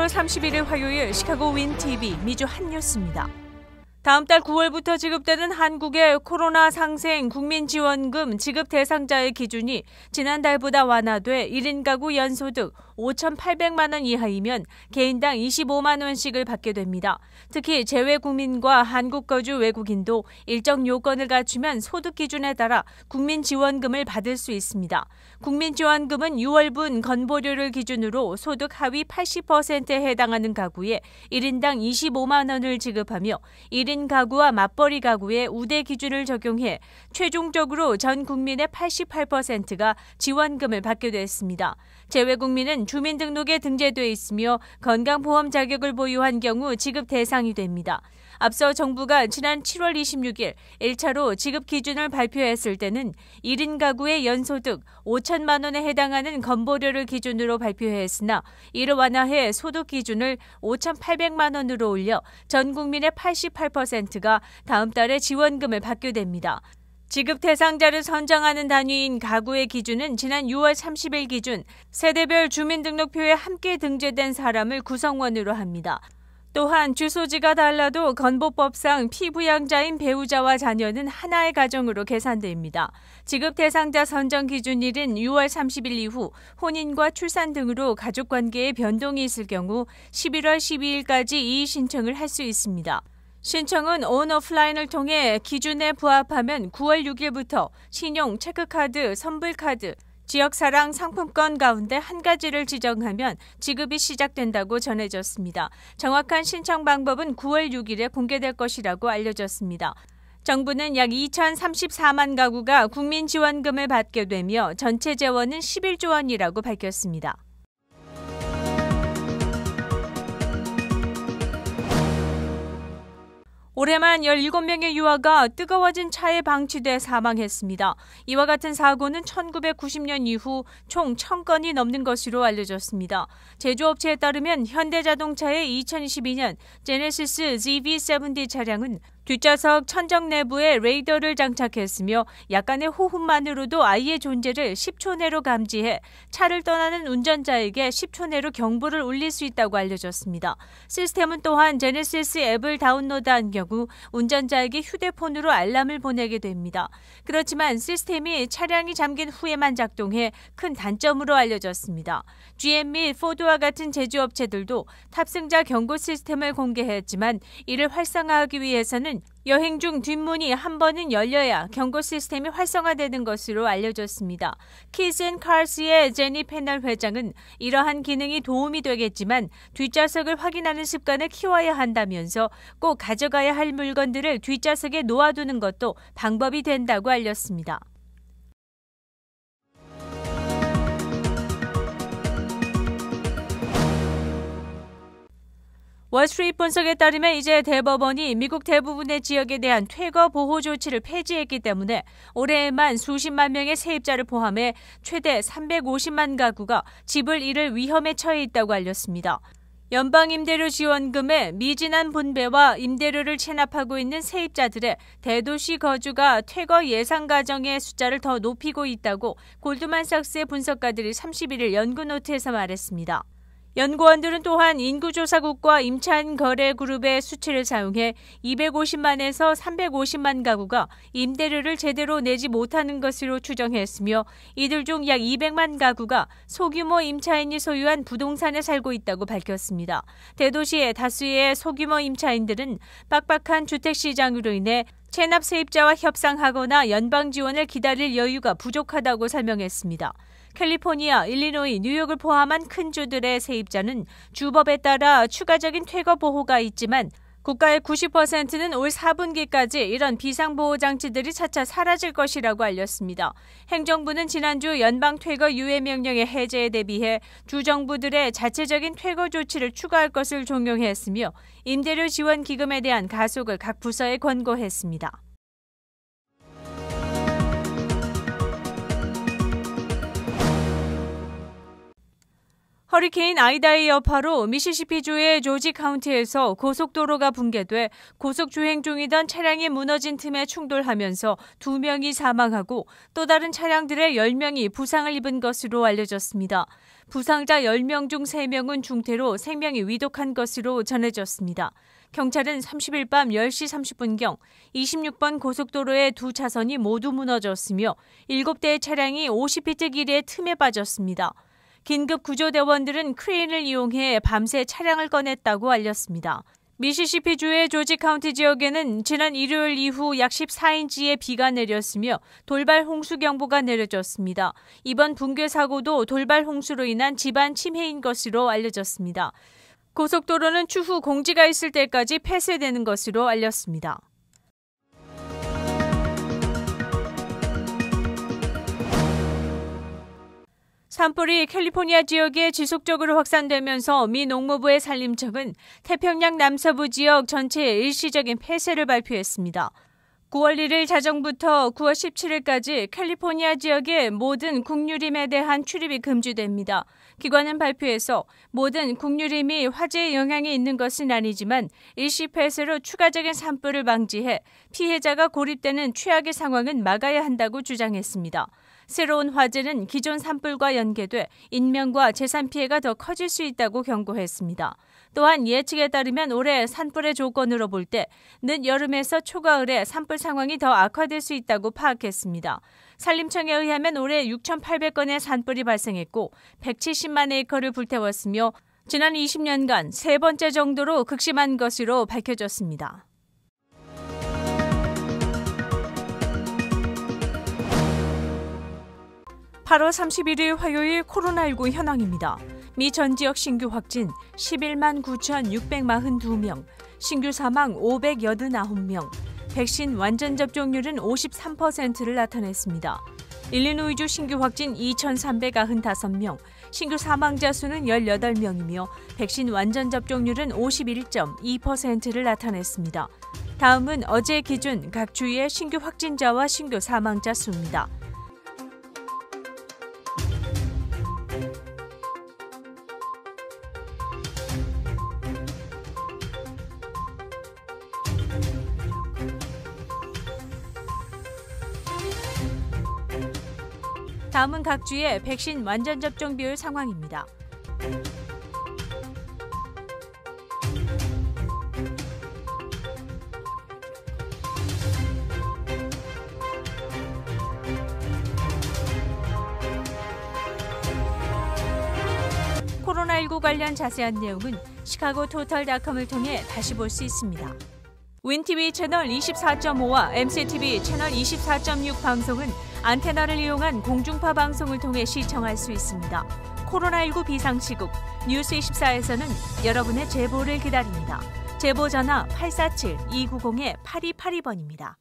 1월 31일 화요일 시카고 윈TV 미주 핫뉴스입니다. 다음 달 9월부터 지급되는 한국의 코로나 상생 국민지원금 지급 대상자의 기준이 지난달보다 완화돼 1인 가구 연소득 5,800만 원 이하이면 개인당 25만 원씩을 받게 됩니다. 특히 재외국민과 한국 거주 외국인도 일정 요건을 갖추면 소득 기준에 따라 국민지원금을 받을 수 있습니다. 국민지원금은 6월분 건보료를 기준으로 소득 하위 80%에 해당하는 가구에 1인당 25만 원을 지급하며 1인 가구와 맞벌이 가구의 우대 기준을 적용해 최종적으로 전 국민의 88%가 지원금을 받게 됐습니다. 재외국민은 주민등록에 등재돼 있으며 건강보험 자격을 보유한 경우 지급 대상이 됩니다. 앞서 정부가 지난 7월 26일 1차로 지급 기준을 발표했을 때는 1인 가구의 연소득 5천만 원에 해당하는 건보료를 기준으로 발표했으나 이를 완화해 소득 기준을 5,800만 원으로 올려 전 국민의 88%가 다음 달에 지원금을 받게 됩니다. 지급 대상자를 선정하는 단위인 가구의 기준은 지난 6월 30일 기준 세대별 주민등록표에 함께 등재된 사람을 구성원으로 합니다. 또한 주소지가 달라도 건보법상 피부양자인 배우자와 자녀는 하나의 가정으로 계산됩니다. 지급 대상자 선정 기준일은 6월 30일 이후 혼인과 출산 등으로 가족관계에 변동이 있을 경우 11월 12일까지 이의 신청을 할 수 있습니다. 신청은 온오프라인을 통해 기준에 부합하면 9월 6일부터 신용, 체크카드, 선불카드, 지역사랑 상품권 가운데 한 가지를 지정하면 지급이 시작된다고 전해졌습니다. 정확한 신청 방법은 9월 6일에 공개될 것이라고 알려졌습니다. 정부는 약 2,034만 가구가 국민지원금을 받게 되며 전체 재원은 11조 원이라고 밝혔습니다. 올해만 17명의 유아가 뜨거워진 차에 방치돼 사망했습니다. 이와 같은 사고는 1990년 이후 총 1,000건이 넘는 것으로 알려졌습니다. 제조업체에 따르면 현대자동차의 2022년 제네시스 GV70 차량은 뒷좌석 천정 내부에 레이더를 장착했으며 약간의 호흡만으로도 아이의 존재를 10초 내로 감지해 차를 떠나는 운전자에게 10초 내로 경보를 울릴 수 있다고 알려졌습니다. 시스템은 또한 제네시스 앱을 다운로드한 경우 운전자에게 휴대폰으로 알람을 보내게 됩니다. 그렇지만 시스템이 차량이 잠긴 후에만 작동해 큰 단점으로 알려졌습니다. GM 및 포드와 같은 제조업체들도 탑승자 경고 시스템을 공개했지만 이를 활성화하기 위해서는 여행 중 뒷문이 한 번은 열려야 경고 시스템이 활성화되는 것으로 알려졌습니다. 키즈앤카스의 제니 패널 회장은 이러한 기능이 도움이 되겠지만 뒷좌석을 확인하는 습관을 키워야 한다면서 꼭 가져가야 할 물건들을 뒷좌석에 놓아두는 것도 방법이 된다고 알렸습니다. 월스트리트 분석에 따르면 이제 대법원이 미국 대부분의 지역에 대한 퇴거 보호 조치를 폐지했기 때문에 올해에만 수십만 명의 세입자를 포함해 최대 350만 가구가 집을 잃을 위험에 처해 있다고 알렸습니다. 연방임대료 지원금의 미진한 분배와 임대료를 체납하고 있는 세입자들의 대도시 거주가 퇴거 예상 가정의 숫자를 더 높이고 있다고 골드만삭스의 분석가들이 31일 연구노트에서 말했습니다. 연구원들은 또한 인구조사국과 임차인 거래 그룹의 수치를 사용해 250만에서 350만 가구가 임대료를 제대로 내지 못하는 것으로 추정했으며 이들 중 약 200만 가구가 소규모 임차인이 소유한 부동산에 살고 있다고 밝혔습니다. 대도시의 다수의 소규모 임차인들은 빡빡한 주택시장으로 인해 체납 세입자와 협상하거나 연방 지원을 기다릴 여유가 부족하다고 설명했습니다. 캘리포니아, 일리노이, 뉴욕을 포함한 큰 주들의 세입자는 주법에 따라 추가적인 퇴거 보호가 있지만 국가의 90%는 올 4분기까지 이런 비상보호장치들이 차차 사라질 것이라고 알렸습니다. 행정부는 지난주 연방 퇴거 유예 명령의 해제에 대비해 주정부들의 자체적인 퇴거 조치를 추가할 것을 종용했으며 임대료 지원 기금에 대한 가속을 각 부서에 권고했습니다. 허리케인 아이다의 여파로 미시시피주의 조지 카운티에서 고속도로가 붕괴돼 고속 주행 중이던 차량이 무너진 틈에 충돌하면서 2명이 사망하고 또 다른 차량들의 10명이 부상을 입은 것으로 알려졌습니다. 부상자 10명 중 3명은 중태로 생명이 위독한 것으로 전해졌습니다. 경찰은 30일 밤 10시 30분경 26번 고속도로의 2차선이 모두 무너졌으며 7대의 차량이 50피트 길이의 틈에 빠졌습니다. 긴급 구조대원들은 크레인을 이용해 밤새 차량을 꺼냈다고 알렸습니다. 미시시피주의 조지 카운티 지역에는 지난 일요일 이후 약 14인치의 비가 내렸으며 돌발 홍수 경보가 내려졌습니다. 이번 붕괴 사고도 돌발 홍수로 인한 집안 침해인 것으로 알려졌습니다. 고속도로는 추후 공지가 있을 때까지 폐쇄되는 것으로 알렸습니다. 산불이 캘리포니아 지역에 지속적으로 확산되면서 미 농무부의 산림청은 태평양 남서부 지역 전체의 일시적인 폐쇄를 발표했습니다. 9월 1일 자정부터 9월 17일까지 캘리포니아 지역의 모든 국유림에 대한 출입이 금지됩니다. 기관은 발표에서 모든 국유림이 화재에 영향이 있는 것은 아니지만 일시 폐쇄로 추가적인 산불을 방지해 피해자가 고립되는 최악의 상황은 막아야 한다고 주장했습니다. 새로운 화재는 기존 산불과 연계돼 인명과 재산 피해가 더 커질 수 있다고 경고했습니다. 또한 예측에 따르면 올해 산불의 조건으로 볼 때 늦 여름에서 초가을에 산불 상황이 더 악화될 수 있다고 파악했습니다. 산림청에 의하면 올해 6,800건의 산불이 발생했고 170만 에이커를 불태웠으며 지난 20년간 3번째 정도로 극심한 것으로 밝혀졌습니다. 8월 31일 화요일 코로나19 현황입니다. 미 전 지역 신규 확진 11만 9,642명, 신규 사망 589명, 백신 완전 접종률은 53%를 나타냈습니다. 일리노이주 신규 확진 2,395명, 신규 사망자 수는 18명이며 백신 완전 접종률은 51.2%를 나타냈습니다. 다음은 어제 기준 각 주의 신규 확진자와 신규 사망자 수입니다. 다음은 각 주의 백신 완전 접종 비율 상황입니다. 코로나19 관련 자세한 내용은 시카고토탈닷컴을 통해 다시 볼 수 있습니다. 윈TV 채널 24.5와 MCTV 채널 24.6 방송은 안테나를 이용한 공중파 방송을 통해 시청할 수 있습니다. 코로나19 비상시국 뉴스24에서는 여러분의 제보를 기다립니다. 제보 전화 847-290-8282번입니다.